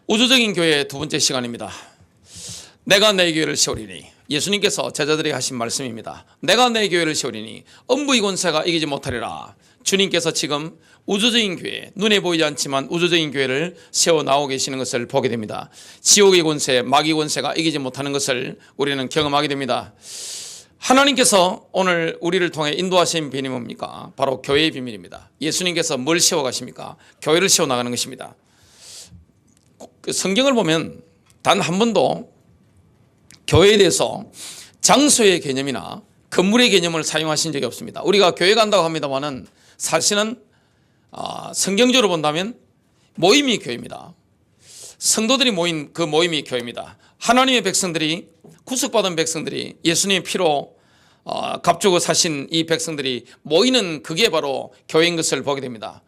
우주적인 교회 두 번째 시간입니다. 내가 내 교회를 세우리니, 예수님께서 제자들에게 하신 말씀입니다. 내가 내 교회를 세우리니 음부의 권세가 이기지 못하리라. 주님께서 지금 우주적인 교회, 눈에 보이지 않지만 우주적인 교회를 세워 나오고 계시는 것을 보게 됩니다. 지옥의 권세, 마귀의 권세가 이기지 못하는 것을 우리는 경험하게 됩니다. 하나님께서 오늘 우리를 통해 인도하신 비밀이 뭡니까? 바로 교회의 비밀입니다. 예수님께서 뭘 세워 가십니까? 교회를 세워 나가는 것입니다. 성경을 보면 단 한 번도 교회에 대해서 장소의 개념이나 건물의 개념을 사용하신 적이 없습니다. 우리가 교회 간다고 합니다만은 사실은 성경적으로 본다면 모임이 교회입니다. 성도들이 모인 그 모임이 교회입니다. 하나님의 백성들이, 구속받은 백성들이, 예수님의 피로 값주고 사신 이 백성들이 모이는 그게 바로 교회인 것을 보게 됩니다.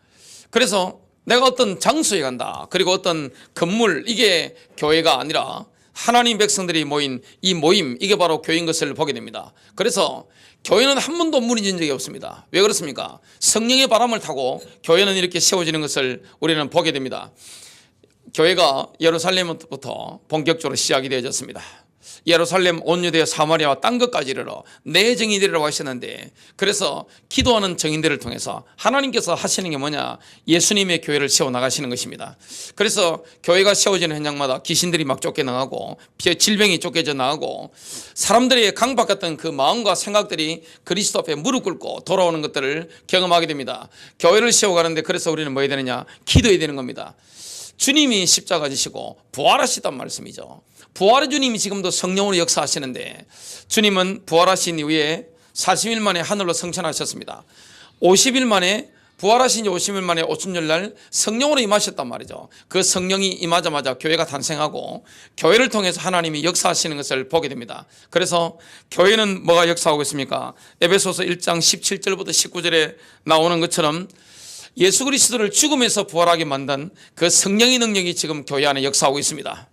그래서 내가 어떤 장소에 간다, 그리고 어떤 건물, 이게 교회가 아니라 하나님 백성들이 모인 이 모임, 이게 바로 교회인 것을 보게 됩니다. 그래서 교회는 한 번도 무너진 적이 없습니다. 왜 그렇습니까? 성령의 바람을 타고 교회는 이렇게 세워지는 것을 우리는 보게 됩니다. 교회가 예루살렘부터 본격적으로 시작이 되어졌습니다. 예루살렘, 온 유대와 사마리아와 딴 것까지 이르러 내 정인들이라고 하셨는데, 그래서 기도하는 정인들을 통해서 하나님께서 하시는 게 뭐냐? 예수님의 교회를 세워나가시는 것입니다. 그래서 교회가 세워지는 현장마다 귀신들이 막 쫓겨나가고 질병이 쫓겨져 나가고 사람들의 강박했던 그 마음과 생각들이 그리스도 앞에 무릎 꿇고 돌아오는 것들을 경험하게 됩니다. 교회를 세워가는데 그래서 우리는 뭐 해야 되느냐? 기도해야 되는 겁니다. 주님이 십자가 지시고 부활하시단 말씀이죠. 부활의 주님이 지금도 성령으로 역사하시는데, 주님은 부활하신 이후에 40일 만에 하늘로 승천하셨습니다. 50일 만에, 부활하신 지 50일 만에 오순절날 성령으로 임하셨단 말이죠. 그 성령이 임하자마자 교회가 탄생하고 교회를 통해서 하나님이 역사하시는 것을 보게 됩니다. 그래서 교회는 뭐가 역사하고 있습니까? 에베소서 1장 17절부터 19절에 나오는 것처럼 예수 그리스도를 죽음에서 부활하게 만든 그 성령의 능력이 지금 교회 안에 역사하고 있습니다.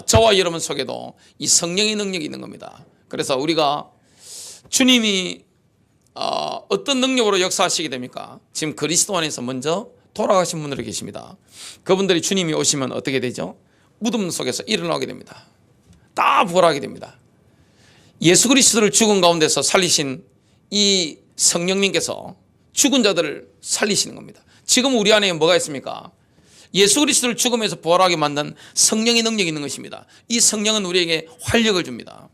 저와 여러분 속에도 이 성령의 능력이 있는 겁니다. 그래서 우리가 주님이 어떤 능력으로 역사하시게 됩니까? 지금 그리스도 안에서 먼저 돌아가신 분들이 계십니다. 그분들이 주님이 오시면 어떻게 되죠? 무덤 속에서 일어나게 됩니다. 다 부활하게 됩니다. 예수 그리스도를 죽은 가운데서 살리신 이 성령님께서 죽은 자들을 살리시는 겁니다. 지금 우리 안에 뭐가 있습니까? 예수 그리스도를 죽음에서 부활하게 만든 성령의 능력이 있는 것입니다. 이 성령은 우리에게 활력을 줍니다.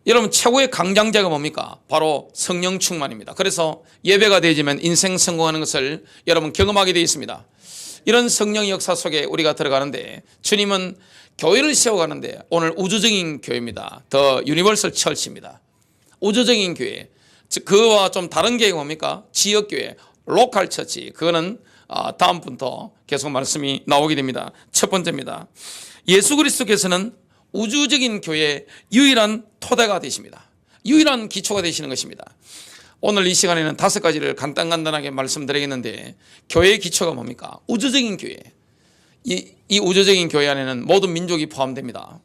여러분, 최고의 강장제가 뭡니까? 바로 성령 충만입니다. 그래서 예배가 되어지면 인생 성공하는 것을 여러분 경험하게 되어 있습니다. 이런 성령의 역사 속에 우리가 들어가는데, 주님은 교회를 세워가는데 오늘 우주적인 교회입니다. 더 유니버설 처치입니다. 우주적인 교회, 그와 좀 다른 교회가 뭡니까? 지역교회, 로컬 처치. 그거는 다음부터 계속 말씀이 나오게 됩니다. 첫 번째입니다. 예수 그리스도께서는 우주적인 교회의 유일한 토대가 되십니다. 유일한 기초가 되시는 것입니다. 오늘 이 시간에는 5가지를 간단하게 말씀드리겠는데, 교회의 기초가 뭡니까? 우주적인 교회. 이 우주적인 교회 안에는 모든 민족이 포함됩니다.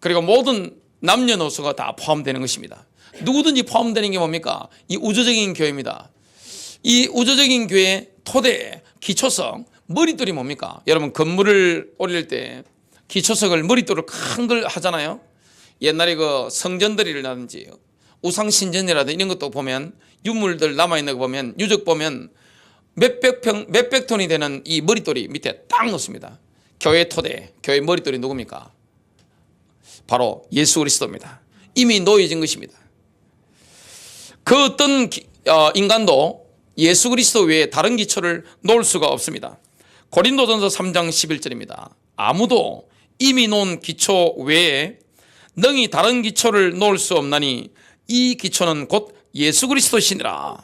그리고 모든 남녀노소가 다 포함되는 것입니다. 누구든지 포함되는 게 뭡니까? 이 우주적인 교회입니다. 이 우주적인 교회의 토대, 기초석, 머릿돌이 뭡니까? 여러분, 건물을 올릴 때 기초석을, 머릿돌을 큰 걸 하잖아요. 옛날에 그 성전들이라든지 우상신전이라든지 이런 것도 보면, 유물들 남아있는 거 보면, 유적 보면 몇백 톤이 되는 이 머릿돌이 밑에 딱 놓습니다. 교회 토대, 교회 머릿돌이 누굽니까? 바로 예수 그리스도입니다. 이미 놓여진 것입니다. 그 어떤 인간도 예수 그리스도 외에 다른 기초를 놓을 수가 없습니다. 고린도전서 3장 11절입니다. 아무도 이미 놓은 기초 외에 능히 다른 기초를 놓을 수 없나니 이 기초는 곧 예수 그리스도시니라.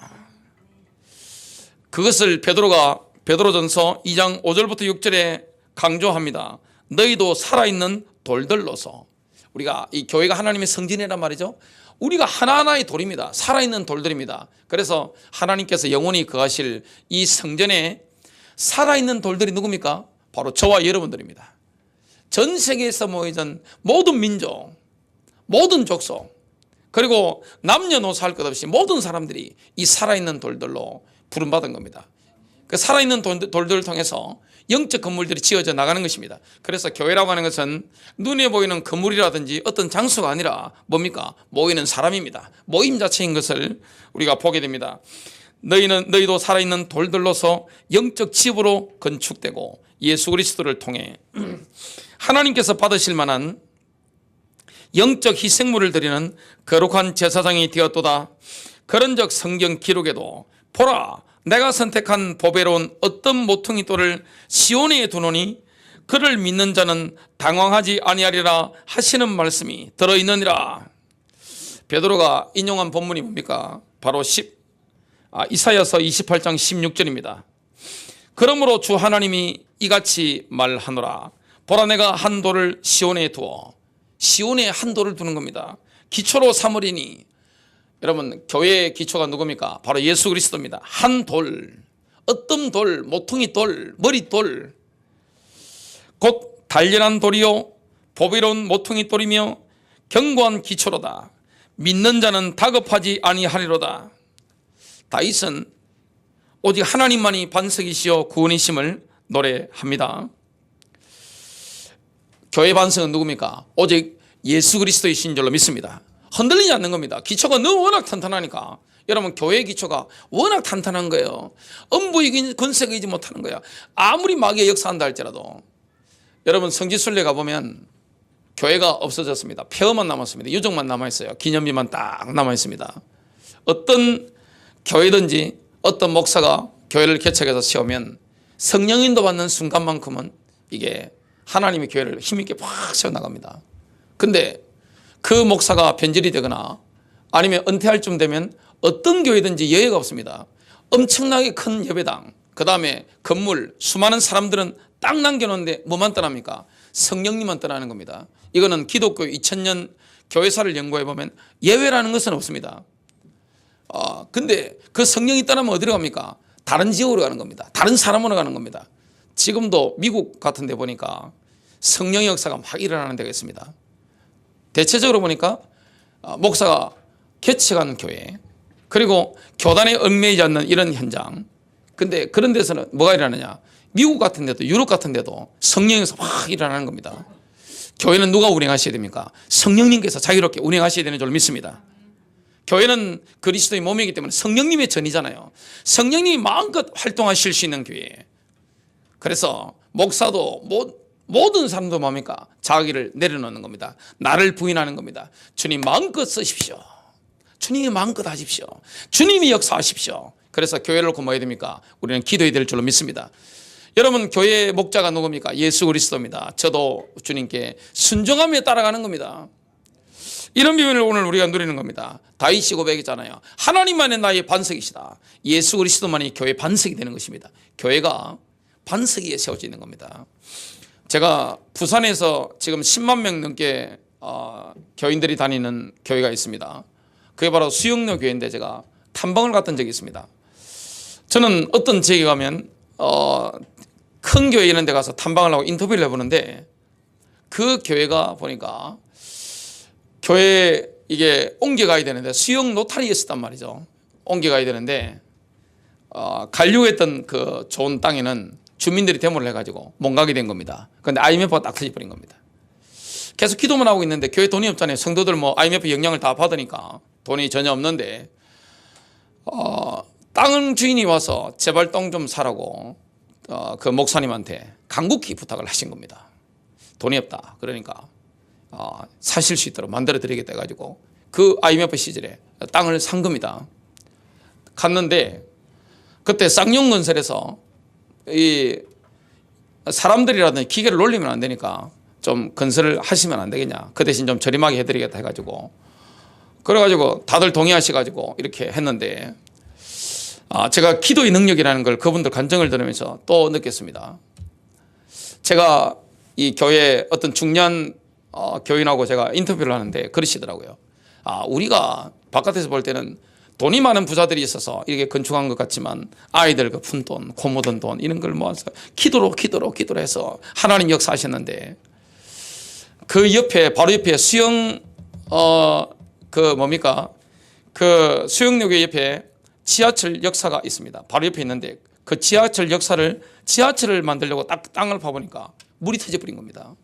그것을 베드로전서 2장 5절부터 6절에 강조합니다. 너희도 살아있는 돌들로서. 우리가 이 교회가 하나님의 성전이란 말이죠. 우리가 하나하나의 돌입니다. 살아있는 돌들입니다. 그래서 하나님께서 영원히 거하실 이 성전에 살아있는 돌들이 누굽니까? 바로 저와 여러분들입니다. 전 세계에서 모여진 모든 민족, 모든 족속, 그리고 남녀노소 할 것 없이 모든 사람들이 이 살아있는 돌들로 부름받은 겁니다. 그 살아있는 돌들을 통해서 영적 건물들이 지어져 나가는 것입니다. 그래서 교회라고 하는 것은 눈에 보이는 건물이라든지 어떤 장소가 아니라 뭡니까? 모이는 사람입니다. 모임 자체인 것을 우리가 보게 됩니다. 너희도 살아있는 돌들로서 영적 집으로 건축되고 예수 그리스도를 통해 하나님께서 받으실 만한 영적 희생물을 드리는 거룩한 제사장이 되었도다. 그런즉 성경 기록에도 보라, 내가 선택한 보배로운 어떤 모퉁이 돌을 시온에 두노니 그를 믿는 자는 당황하지 아니하리라 하시는 말씀이 들어있느니라. 베드로가 인용한 본문이 뭡니까? 바로 이사야서 28장 16절입니다. 그러므로 주 하나님이 이같이 말하노라. 보라, 내가 한 돌을 시온에 두어, 시온에 한 돌을 두는 겁니다. 기초로 삼으리니. 여러분, 교회의 기초가 누굽니까? 바로 예수 그리스도입니다. 한 돌, 어떤 돌, 모퉁이 돌, 머릿돌, 곧 단련한 돌이요 보배로운 모퉁이 돌이며 견고한 기초로다. 믿는 자는 다급하지 아니하리로다. 다윗은 오직 하나님만이 반석이시요 구원이심을 노래합니다. 교회 반석은 누굽니까? 오직 예수 그리스도이신 줄로 믿습니다. 흔들리지 않는 겁니다. 기초가 너무 워낙 탄탄하니까. 여러분, 교회의 기초가 워낙 탄탄한 거예요. 엄부이기 건색이지 못하는 거야. 아무리 마귀가 역사한다 할지라도. 여러분, 성지순례 가보면 교회가 없어졌습니다. 폐허만 남았습니다. 유적만 남아있어요. 기념비만 딱 남아있습니다. 어떤 교회든지 어떤 목사가 교회를 개척해서 세우면 성령인도 받는 순간만큼은 이게 하나님의 교회를 힘있게 팍 세워나갑니다. 근데 그 목사가 변질이 되거나 아니면 은퇴할 쯤 되면 어떤 교회든지 여유가 없습니다. 엄청나게 큰 예배당, 그 다음에 건물, 수많은 사람들은 딱 남겨놓는데 뭐만 떠납니까? 성령님만 떠나는 겁니다. 이거는 기독교 2000년 교회사를 연구해보면 예외라는 것은 없습니다. 근데 그 성령이 떠나면 어디로 갑니까? 다른 지역으로 가는 겁니다. 다른 사람으로 가는 겁니다. 지금도 미국 같은 데 보니까 성령의 역사가 막 일어나는 데가 있습니다. 대체적으로 보니까 목사가 개척한 교회, 그리고 교단에 얽매이지 않는 이런 현장. 근데 그런 데서는 뭐가 일어나냐? 미국 같은 데도 유럽 같은 데도 성령에서 막 일어나는 겁니다. 교회는 누가 운행하셔야 됩니까? 성령님께서 자유롭게 운행하셔야 되는 줄 믿습니다. 교회는 그리스도의 몸이기 때문에 성령님의 전이잖아요. 성령님이 마음껏 활동하실 수 있는 교회. 그래서 목사도 모든 사람도 뭡니까? 자기를 내려놓는 겁니다. 나를 부인하는 겁니다. 주님 마음껏 쓰십시오. 주님이 마음껏 하십시오. 주님이 역사하십시오. 그래서 교회를 놓고 뭐 해야 됩니까? 우리는 기도해야 될 줄로 믿습니다. 여러분, 교회의 목자가 누굽니까? 예수 그리스도입니다. 저도 주님께 순종하며 따라가는 겁니다. 이런 비밀을 오늘 우리가 누리는 겁니다. 다윗이 고백했잖아요. 하나님만이 나의 반석이시다. 예수 그리스도만이 교회의 반석이 되는 것입니다. 교회가 반석 위에 세워져 있는 겁니다. 제가 부산에서 지금 10만 명 넘게 교인들이 다니는 교회가 있습니다. 그게 바로 수영로 교회인데 제가 탐방을 갔던 적이 있습니다. 저는 어떤 지역에 가면 큰 교회 이런 데 가서 탐방을 하고 인터뷰를 해보는데 그 교회가 보니까 교회에 이게 옮겨가야 되는데 수영 노타리였단 말이죠. 옮겨가야 되는데 가려했던 그 좋은 땅에는 주민들이 데모를 해가지고 못 가게 된 겁니다. 그런데 IMF가 딱 터져버린 겁니다. 계속 기도만 하고 있는데 교회 돈이 없잖아요. 성도들 뭐 IMF 영향을 다 받으니까 돈이 전혀 없는데 땅 주인이 와서 제발 땅 좀 사라고 그 목사님한테 간곡히 부탁을 하신 겁니다. 돈이 없다. 그러니까 사실 수 있도록 만들어 드리겠다 해가지고 그 IMF 시절에 땅을 산 겁니다. 갔는데 그때 쌍용건설에서 이 사람들이라든지 기계를 놀리면 안 되니까 좀 건설을 하시면 안 되겠냐. 그 대신 좀 저렴하게 해드리겠다 해가지고 그래가지고 다들 동의하셔가지고 이렇게 했는데 제가 기도의 능력이라는 걸 그분들 간증을 들으면서 또 느꼈습니다. 제가 이 교회 어떤 중요한 교인하고 제가 인터뷰를 하는데 그러시더라고요. 우리가 바깥에서 볼 때는 돈이 많은 부자들이 있어서 이렇게 건축한 것 같지만 아이들 그 푼돈, 코 묻은 돈 이런 걸 모아서 기도로 해서 하나님 역사하셨는데 그 옆에 바로 옆에 수영 그 수영역의 옆에 지하철 역사가 있습니다. 바로 옆에 있는데 그 지하철을 만들려고 딱 땅을 파보니까 물이 터져버린 겁니다.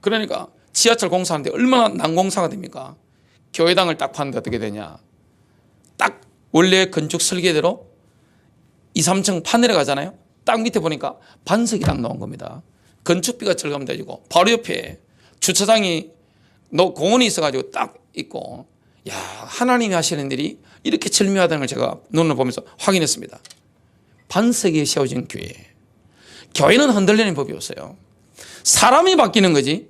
그러니까 지하철 공사하는데 얼마나 난공사가 됩니까? 교회당을 딱 파는데 어떻게 되냐? 딱 원래 건축 설계대로 2, 3층 파 내려가잖아요. 딱 밑에 보니까 반석이 딱 나온 겁니다. 건축비가 절감돼지고 바로 옆에 주차장이 공원이 있어가지고 딱 있고, 야, 하나님이 하시는 일이 이렇게 절묘하다는 걸 제가 눈을 보면서 확인했습니다. 반석에 세워진 교회. 교회는 흔들리는 법이 없어요. 사람이 바뀌는 거지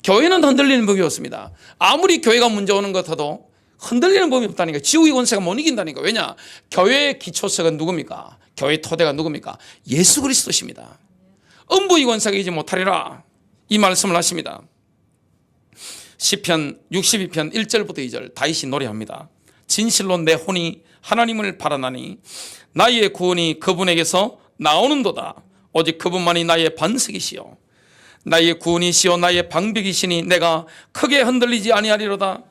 교회는 흔들리는 법이 없습니다. 아무리 교회가 문제 오는 것 같아도 흔들리는 법이 없다니까. 지옥의 권세가 못 이긴다니까. 왜냐? 교회의 기초석은 누굽니까? 교회의 토대가 누굽니까? 예수 그리스도십니다. 음부의 권세가 이기지 못하리라, 이 말씀을 하십니다. 시편 62편 1절부터 2절 다윗이 노래합니다. 진실로 내 혼이 하나님을 바라나니 나의 구원이 그분에게서 나오는도다. 오직 그분만이 나의 반석이시요 나의 구원이시요 나의 방백이시니 내가 크게 흔들리지 아니하리로다.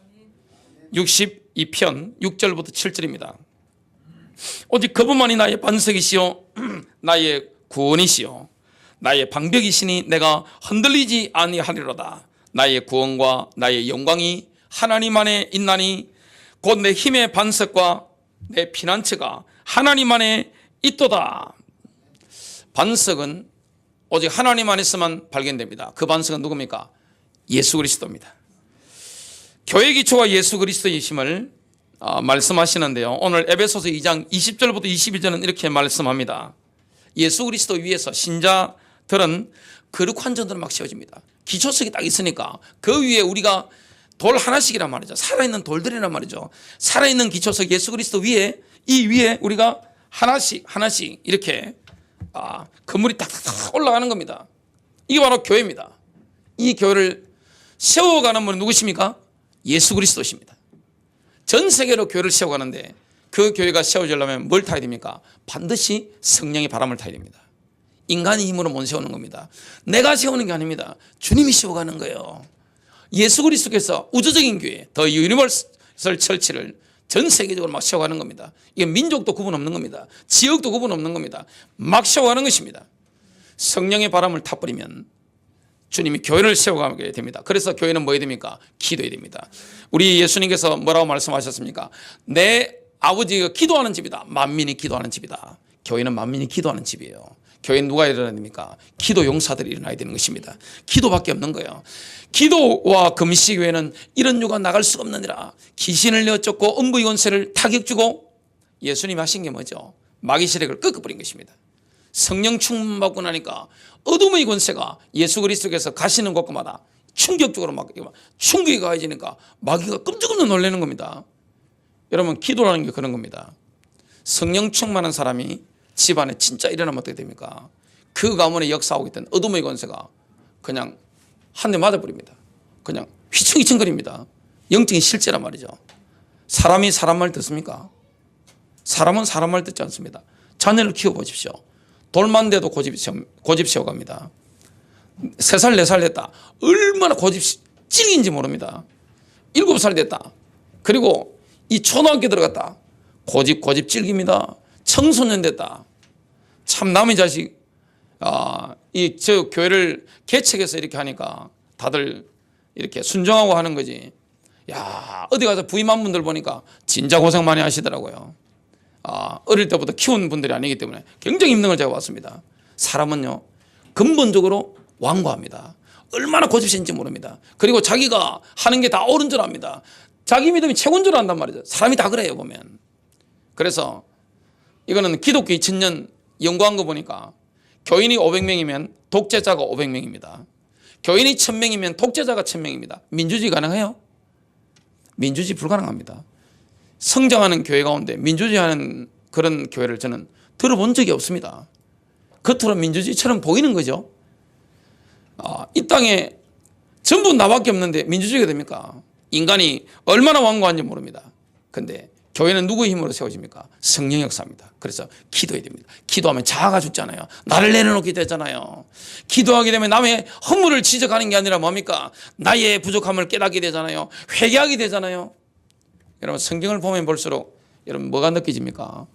62편 6절부터 7절입니다. 오직 그분만이 나의 반석이시요 나의 구원이시요 나의 방백이시니 내가 흔들리지 아니하리로다. 나의 구원과 나의 영광이 하나님 안에 있나니 곧 내 힘의 반석과 내 피난처가 하나님 안에 있도다. 반석은 오직 하나님 안에서만 발견됩니다. 그 반석은 누굽니까? 예수 그리스도입니다. 교회 기초가 예수 그리스도이심을 말씀하시는데요. 오늘 에베소서 2장 20절부터 22절은 이렇게 말씀합니다. 예수 그리스도 위에서 신자들은 거룩한 전들을 막 세워집니다. 기초석이 딱 있으니까 그 위에 우리가 돌 하나씩이란 말이죠. 살아있는 돌들이란 말이죠. 살아있는 기초석 예수 그리스도 위에, 이 위에 우리가 하나씩 이렇게 건물이 탁탁탁 올라가는 겁니다. 이게 바로 교회입니다. 이 교회를 세워가는 분은 누구십니까? 예수 그리스도십니다. 전 세계로 교회를 세워가는데 그 교회가 세워지려면 뭘 타야 됩니까? 반드시 성령의 바람을 타야 됩니다. 인간의 힘으로 못 세우는 겁니다. 내가 세우는 게 아닙니다. 주님이 세워가는 거예요. 예수 그리스도께서 우주적인 교회, 더 유니버설 철치를 전 세계적으로 막 세워가는 겁니다. 이게 민족도 구분 없는 겁니다. 지역도 구분 없는 겁니다. 막 세워가는 것입니다. 성령의 바람을 타버리면 주님이 교회를 세워가게 됩니다. 그래서 교회는 뭐 해야 됩니까? 기도해야 됩니다. 우리 예수님께서 뭐라고 말씀하셨습니까? 내 아버지가 기도하는 집이다. 만민이 기도하는 집이다. 교회는 만민이 기도하는 집이에요. 교회는 누가 일어나야 됩니까? 기도 용사들이 일어나야 되는 것입니다. 기도밖에 없는 거예요. 기도와 금식 외에는 이런 유가 나갈 수가 없느니라. 귀신을 내어쫓고 음부의 권세를 타격주고, 예수님이 하신 게 뭐죠? 마귀 세력을 꺾어버린 것입니다. 성령 충만받고 나니까 어둠의 권세가 예수 그리스도께서 가시는 곳마다 충격적으로 막 충격이 가해지니까 마귀가 끔찍끔찍 놀라는 겁니다. 여러분, 기도라는 게 그런 겁니다. 성령 충만한 사람이 집안에 진짜 일어나면 어떻게 됩니까? 그 가문에 역사하고 있던 어둠의 권세가 그냥 한 대 맞아버립니다. 그냥 휘청휘청거립니다. 영적인 실제란 말이죠. 사람이 사람 말 듣습니까? 사람은 사람 말 듣지 않습니다. 자녀를 키워보십시오. 돌만 돼도 고집 세워갑니다. 3살 4살 됐다. 얼마나 고집 찔긴지 모릅니다. 7살 됐다. 그리고 이 초등학교 들어갔다. 고집 찔깁니다. 청소년 됐다. 참 남의 자식 저 교회를 개척해서 이렇게 하니까 다들 이렇게 순종하고 하는 거지. 야, 어디 가서 부임한 분들 보니까 진짜 고생 많이 하시더라고요. 어릴 때부터 키운 분들이 아니기 때문에 굉장히 힘든 걸 제가 봤습니다. 사람은요, 근본적으로 완고합니다. 얼마나 고집센지 모릅니다. 그리고 자기가 하는 게 다 옳은 줄 압니다. 자기 믿음이 최고인 줄 안단 말이죠. 사람이 다 그래요, 보면. 그래서 이거는 기독교 2000년 연구한 거 보니까 교인이 500명이면 독재자가 500명입니다. 교인이 1000명이면 독재자가 1000명입니다. 민주주의 가능해요? 민주주의 불가능합니다. 성장하는 교회 가운데 민주주의하는 그런 교회를 저는 들어본 적이 없습니다. 겉으로 민주주의처럼 보이는 거죠. 이 땅에 전부 나밖에 없는데 민주주의가 됩니까? 인간이 얼마나 완고한지 모릅니다. 그런데 교회는 누구의 힘으로 세워집니까? 성령 역사입니다. 그래서 기도해야 됩니다. 기도하면 자아가 죽잖아요. 나를 내려놓게 되잖아요. 기도하게 되면 남의 허물을 지적하는 게 아니라 뭡니까? 나의 부족함을 깨닫게 되잖아요. 회개하게 되잖아요. 여러분, 성경을 보면 볼수록 여러분 뭐가 느껴집니까?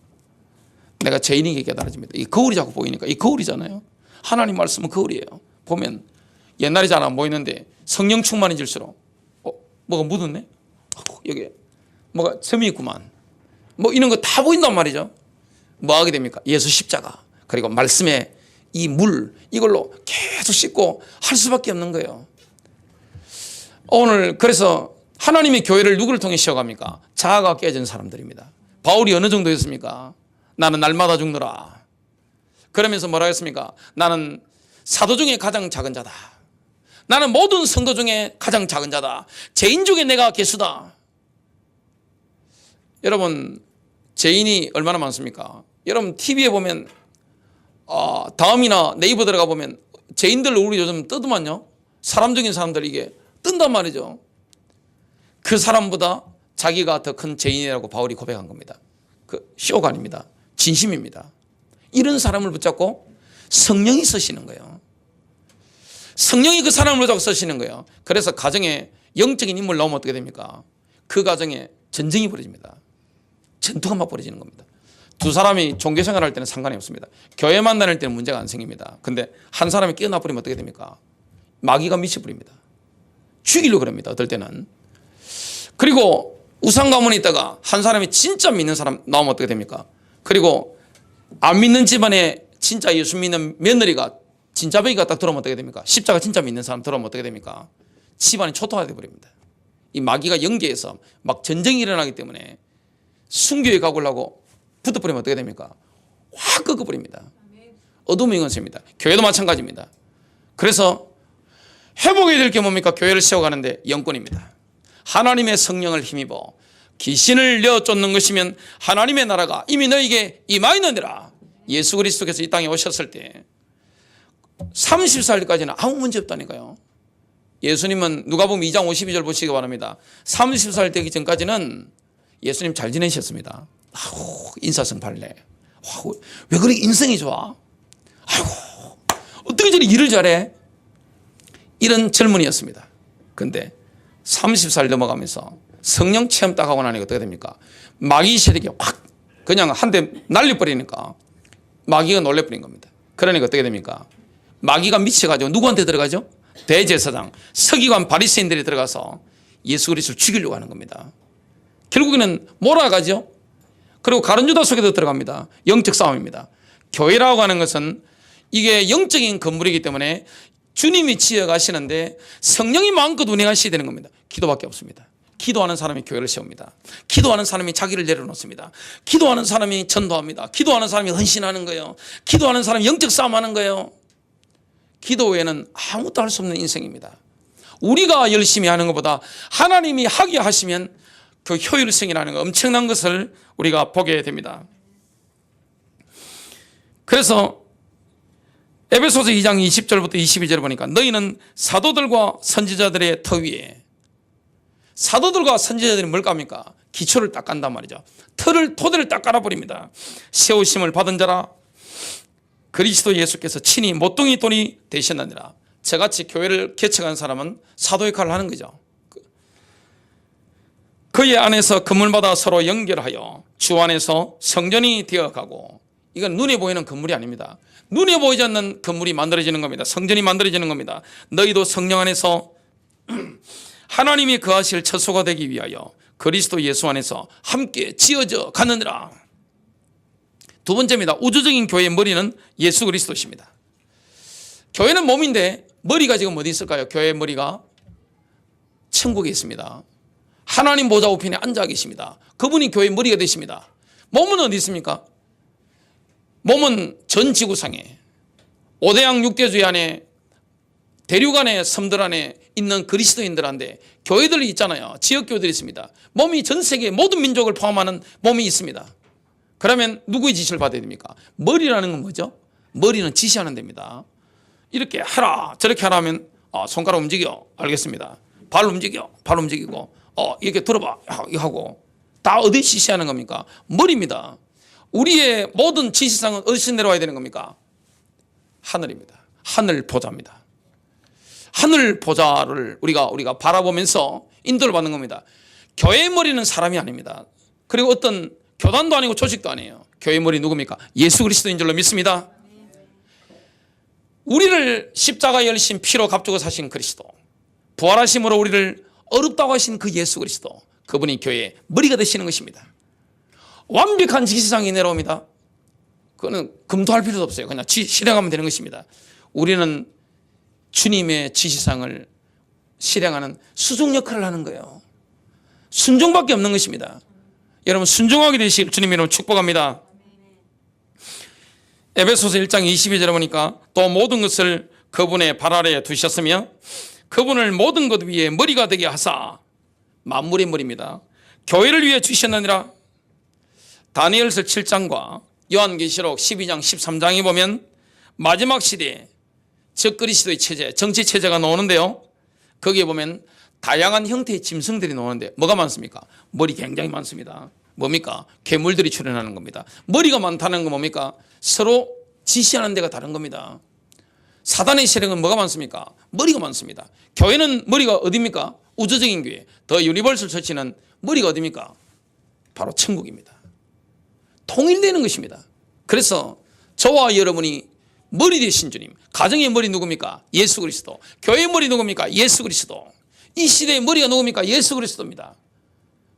내가 죄인에게 깨달아집니다. 이 거울이 자꾸 보이니까 이 거울이잖아요. 하나님 말씀은 거울이에요. 보면 옛날에 잘 안 보이는데 성령 충만해질수록 뭐가 묻었네? 여기 뭐가 점이 있구만. 뭐 이런 거 다 보인단 말이죠. 뭐 하게 됩니까? 예수 십자가 그리고 말씀의 이 물 이걸로 계속 씻고 할 수밖에 없는 거예요. 오늘 그래서 하나님의 교회를 누구를 통해 세워갑니까? 자아가 깨진 사람들입니다. 바울이 어느 정도였습니까? 나는 날마다 죽노라. 그러면서 뭐라 했습니까? 나는 사도 중에 가장 작은 자다. 나는 모든 성도 중에 가장 작은 자다. 죄인 중에 내가 괴수다. 여러분 죄인이 얼마나 많습니까? 여러분 TV에 보면 다음이나 네이버 들어가 보면 죄인들 우리 요즘 뜨더만요. 사람 중인 사람들 이게 뜬단 말이죠. 그 사람보다 자기가 더 큰 죄인이라고 바울이 고백한 겁니다. 그 쇼가 아닙니다. 진심입니다. 이런 사람을 붙잡고 성령이 쓰시는 거예요. 성령이 그 사람을 붙잡고 쓰시는 거예요. 그래서 가정에 영적인 인물 나오면 어떻게 됩니까? 그 가정에 전쟁이 벌어집니다. 전투가 막 벌어지는 겁니다. 두 사람이 종교생활 할 때는 상관이 없습니다. 교회 만날 때는 문제가 안 생깁니다. 근데 한 사람이 끼어나 버리면 어떻게 됩니까? 마귀가 미쳐버립니다. 죽이려고 그럽니다. 어떨 때는. 그리고 우상 가문에 있다가 한 사람이 진짜 믿는 사람 나오면 어떻게 됩니까? 그리고 안 믿는 집안에 진짜 예수 믿는 며느리가 진짜 베이가 딱 들어오면 어떻게 됩니까? 십자가 진짜 믿는 사람 들어오면 어떻게 됩니까? 집안이 초토화돼 버립니다. 이 마귀가 연계해서 막 전쟁이 일어나기 때문에 순교에 가고려고 붙어버리면 어떻게 됩니까? 확 꺾어버립니다. 어둠의 권세입니다. 교회도 마찬가지입니다. 그래서 회복해야 될 게 뭡니까? 교회를 세워가는데 영권입니다. 하나님의 성령을 힘입어 귀신을 내어 쫓는 것이면 하나님의 나라가 이미 너에게 임하 있느니라. 예수 그리스도께서 이 땅에 오셨을 때 30살까지는 아무 문제 없다니까요. 예수님은 누가복음 2장 52절 보시기 바랍니다. 30살 되기 전까지는 예수님 잘 지내셨습니다. 아우, 인사성 발레. 아우, 왜 그렇게 인성이 좋아? 아이고, 어떻게 저리 일을 잘해? 이런 젊은이였습니다. 근데 30살 넘어가면서 성령 체험 딱 하고 나니까 어떻게 됩니까? 마귀 세력이 확 그냥 한 대 날려버리니까 마귀가 놀래버린 겁니다. 그러니까 어떻게 됩니까? 마귀가 미쳐가지고 누구한테 들어가죠? 대제사장, 서기관, 바리새인들이 들어가서 예수 그리스도를 죽이려고 하는 겁니다. 결국에는 몰아가죠. 그리고 가룟 유다 속에도 들어갑니다. 영적 싸움입니다. 교회라고 하는 것은 이게 영적인 건물이기 때문에 주님이 지어가시는데 성령이 마음껏 운행하셔야 되는 겁니다. 기도밖에 없습니다. 기도하는 사람이 교회를 세웁니다. 기도하는 사람이 자기를 내려놓습니다. 기도하는 사람이 전도합니다. 기도하는 사람이 헌신하는 거예요. 기도하는 사람이 영적 싸움하는 거예요. 기도 외에는 아무것도 할 수 없는 인생입니다. 우리가 열심히 하는 것보다 하나님이 하게 하시면 그 효율성이라는 거 엄청난 것을 우리가 보게 됩니다. 그래서 에베소서 2장 20절부터 22절을 보니까 너희는 사도들과 선지자들의 터 위에, 사도들과 선지자들이 뭘까 합니까? 기초를 딱 깐단 말이죠. 토대를 딱 깔아버립니다. 세우심을 받은 자라 그리스도 예수께서 친히 모퉁이 돌이 되셨느니라. 저같이 교회를 개척한 사람은 사도 역할을 하는 거죠. 그의 안에서 건물마다 서로 연결하여 주 안에서 성전이 되어가고, 이건 눈에 보이는 건물이 아닙니다. 눈에 보이지 않는 건물이 만들어지는 겁니다. 성전이 만들어지는 겁니다. 너희도 성령 안에서 하나님이 거하실 처소가 되기 위하여 그리스도 예수 안에서 함께 지어져 가느니라. 두 번째입니다. 우주적인 교회의 머리는 예수 그리스도십니다. 교회는 몸인데 머리가 지금 어디 있을까요? 교회의 머리가 천국에 있습니다. 하나님 보좌 우편에 앉아 계십니다. 그분이 교회의 머리가 되십니다. 몸은 어디 있습니까? 몸은 전 지구상에 5대양 6대주의 안에 대륙 안에 섬들 안에 있는 그리스도인들한테 교회들이 있잖아요. 지역교회들이 있습니다. 몸이 전 세계 모든 민족을 포함하는 몸이 있습니다. 그러면 누구의 지시를 받아야 됩니까? 머리라는 건 뭐죠? 머리는 지시하는 데입니다. 이렇게 하라 저렇게 하라 하면 손가락 움직여 알겠습니다. 발 움직여 발 움직이고 이렇게 들어봐 하고 다 어디 지시하는 겁니까? 머리입니다. 우리의 모든 지시상은 어디서 내려와야 되는 겁니까? 하늘입니다. 하늘 보좌입니다. 하늘 보좌를 우리가 바라보면서 인도를 받는 겁니다. 교회의 머리는 사람이 아닙니다. 그리고 어떤 교단도 아니고 조직도 아니에요. 교회 머리 누굽니까? 예수 그리스도인 줄로 믿습니다. 우리를 십자가에 열신 피로 값주고 사신 그리스도, 부활하심으로 우리를 어렵다고 하신 그 예수 그리스도, 그분이 교회의 머리가 되시는 것입니다. 완벽한 지시상이 내려옵니다. 그거는 검토할 필요도 없어요. 그냥 실행하면 되는 것입니다. 우리는 주님의 지시상을 실행하는 수종 역할을 하는 거예요. 순종밖에 없는 것입니다. 여러분 순종하게 되시길 주님 이름으로 축복합니다. 에베소서 1장 22절에 보니까 또 모든 것을 그분의 발 아래에 두셨으며 그분을 모든 것 위에 머리가 되게 하사, 만물의 머리입니다. 교회를 위해 주셨느니라. 다니엘서 7장과 요한계시록 12장 13장에 보면 마지막 시대에 적그리스도의 체제, 정치 체제가 나오는데요. 거기에 보면 다양한 형태의 짐승들이 나오는데 뭐가 많습니까? 머리 굉장히 많습니다. 뭡니까? 괴물들이 출현하는 겁니다. 머리가 많다는 건 뭡니까? 서로 지시하는 데가 다른 겁니다. 사단의 세력은 뭐가 많습니까? 머리가 많습니다. 교회는 머리가 어디입니까? 우주적인 교회, 더 유니버설 처치는 머리가 어디입니까? 바로 천국입니다. 통일되는 것입니다. 그래서 저와 여러분이 머리 되신 주님, 가정의 머리 누굽니까? 예수 그리스도. 교회의 머리 누굽니까? 예수 그리스도. 이 시대의 머리가 누굽니까? 예수 그리스도입니다.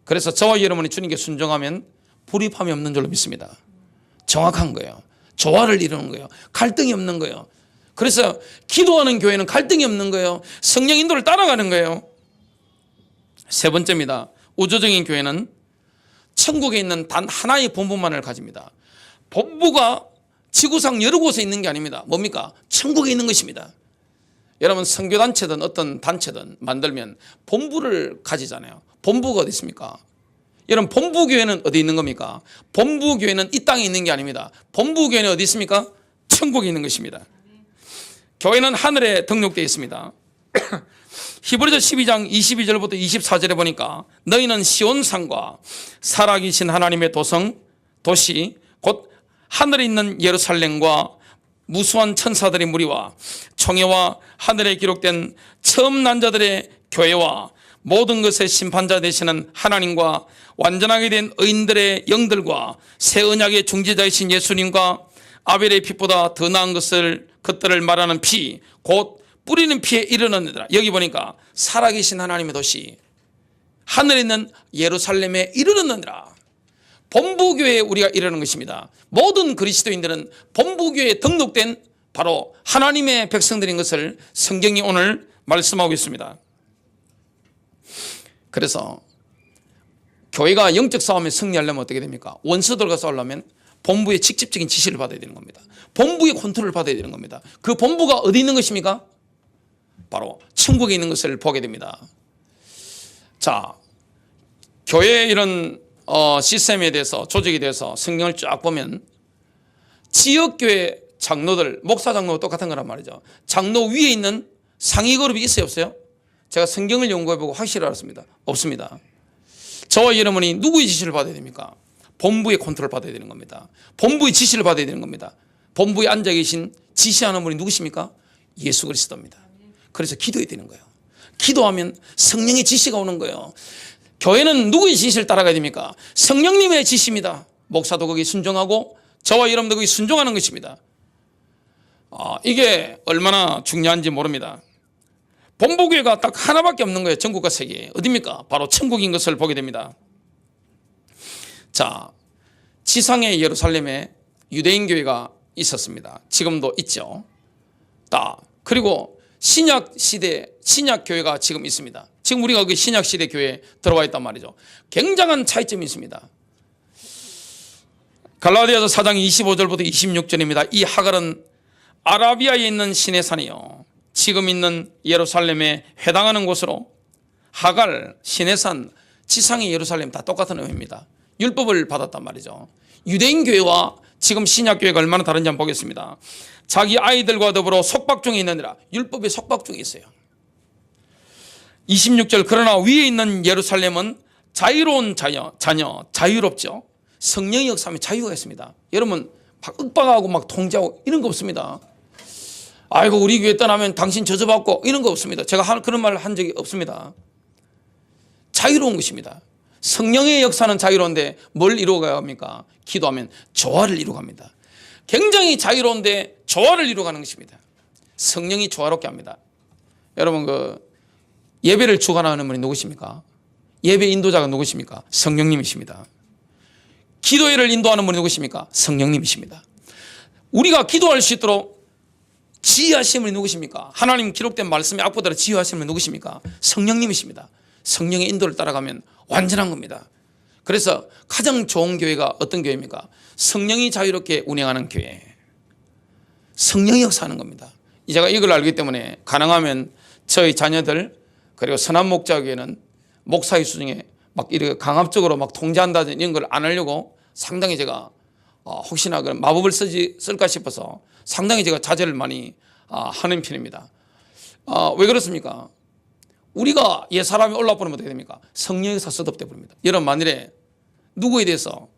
그래서 저와 여러분이 주님께 순종하면 불입함이 없는 줄로 믿습니다. 정확한 거예요. 조화를 이루는 거예요. 갈등이 없는 거예요. 그래서 기도하는 교회는 갈등이 없는 거예요. 성령 인도를 따라가는 거예요. 세 번째입니다. 우주적인 교회는 천국에 있는 단 하나의 본부만을 가집니다. 본부가 지구상 여러 곳에 있는 게 아닙니다. 뭡니까? 천국에 있는 것입니다. 여러분 선교단체든 어떤 단체든 만들면 본부를 가지잖아요. 본부가 어디 있습니까? 여러분 본부교회는 어디 있는 겁니까? 본부교회는 이 땅에 있는 게 아닙니다. 본부교회는 어디 있습니까? 천국에 있는 것입니다. 교회는 하늘에 등록되어 있습니다. 히브리서 12장 22절부터 24절에 보니까 너희는 시온산과 살아계신 하나님의 도시 곧 하늘에 있는 예루살렘과 무수한 천사들의 무리와 총회와 하늘에 기록된 처음 난 자들의 교회와 모든 것의 심판자 되시는 하나님과 완전하게 된 의인들의 영들과 새 언약의 중재자이신 예수님과 아벨의 피보다 더 나은 것들을 말하는 피, 곧 뿌리는 피에 이르느니라. 여기 보니까 살아계신 하나님의 도시, 하늘에 있는 예루살렘에 이르느니라. 본부교회에 우리가 이르는 것입니다. 모든 그리스도인들은 본부교회에 등록된 바로 하나님의 백성들인 것을 성경이 오늘 말씀하고 있습니다. 그래서 교회가 영적 싸움에 승리하려면 어떻게 됩니까? 원수들과 싸우려면 본부의 직접적인 지시를 받아야 되는 겁니다. 본부의 컨트롤을 받아야 되는 겁니다. 그 본부가 어디 있는 것입니까? 바로 천국에 있는 것을 보게 됩니다. 자, 교회의 이런 시스템에 대해서, 조직에 대해서 성경을 쫙 보면 지역교회 장로들, 목사 장로도 똑같은 거란 말이죠. 장로 위에 있는 상위 그룹이 있어요, 없어요? 제가 성경을 연구해보고 확실히 알았습니다. 없습니다. 저와 여러분이 누구의 지시를 받아야 됩니까? 본부의 컨트롤 받아야 되는 겁니다. 본부의 지시를 받아야 되는 겁니다. 본부에 앉아 계신 지시하는 분이 누구십니까? 예수 그리스도입니다. 그래서 기도해야 되는 거예요. 기도하면 성령의 지시가 오는 거예요. 교회는 누구의 지시를 따라가야 됩니까? 성령님의 지시입니다. 목사도 거기 순종하고 저와 여러분도 거기 순종하는 것입니다. 이게 얼마나 중요한지 모릅니다. 본부교회가 딱 하나밖에 없는 거예요. 전국과 세계에. 어디입니까? 바로 천국인 것을 보게 됩니다. 자, 지상의 예루살렘에 유대인 교회가 있었습니다. 지금도 있죠. 그리고 신약 시대, 신약 교회가 지금 있습니다. 지금 우리가 그 신약 시대 교회에 들어와 있단 말이죠. 굉장한 차이점이 있습니다. 갈라디아서 4장 25절부터 26절입니다. 이 하갈은 아라비아에 있는 신의 산이요, 지금 있는 예루살렘에 해당하는 곳으로, 하갈, 신의 산, 지상의 예루살렘 다 똑같은 의미입니다. 율법을 받았단 말이죠. 유대인 교회와 지금 신약 교회가 얼마나 다른지 한번 보겠습니다. 자기 아이들과 더불어 속박 중에 있느니라. 율법의 속박 중에 있어요. 26절, 그러나 위에 있는 예루살렘은 자유로운 자녀, 자유롭죠. 성령이 역사하면 자유가 있습니다. 여러분 막 윽박하고 막 통제하고 이런 거 없습니다. 아이고 우리 교회 떠나면 당신 저주받고 이런 거 없습니다. 제가 그런 말을 한 적이 없습니다. 자유로운 것입니다. 성령의 역사는 자유로운데 뭘 이루어가야 합니까? 기도하면 조화를 이루어갑니다. 굉장히 자유로운데 조화를 이루어가는 것입니다. 성령이 조화롭게 합니다. 여러분, 예배를 주관하는 분이 누구십니까? 예배 인도자가 누구십니까? 성령님이십니다. 기도회를 인도하는 분이 누구십니까? 성령님이십니다. 우리가 기도할 수 있도록 지휘하시는 분이 누구십니까? 하나님 기록된 말씀의 악보대로 지휘하시는 분이 누구십니까? 성령님이십니다. 성령의 인도를 따라가면 완전한 겁니다. 그래서 가장 좋은 교회가 어떤 교회입니까? 성령이 자유롭게 운행하는 교회. 성령이 역사하는 겁니다. 제가 이걸 알기 때문에 가능하면 저희 자녀들 그리고 선한목자교회는 목사의 수중에 막 이렇게 강압적으로 막 통제한다든지 이런 걸 안 하려고 상당히 제가 혹시나 그런 마법을 쓸까 싶어서 상당히 제가 자제를 많이 하는 편입니다. 왜 그렇습니까? 우리가 옛 사람이 올라버리면 어떻게 됩니까? 성령에서 쏟아져 버립니다. 여러분, 만일에 누구에 대해서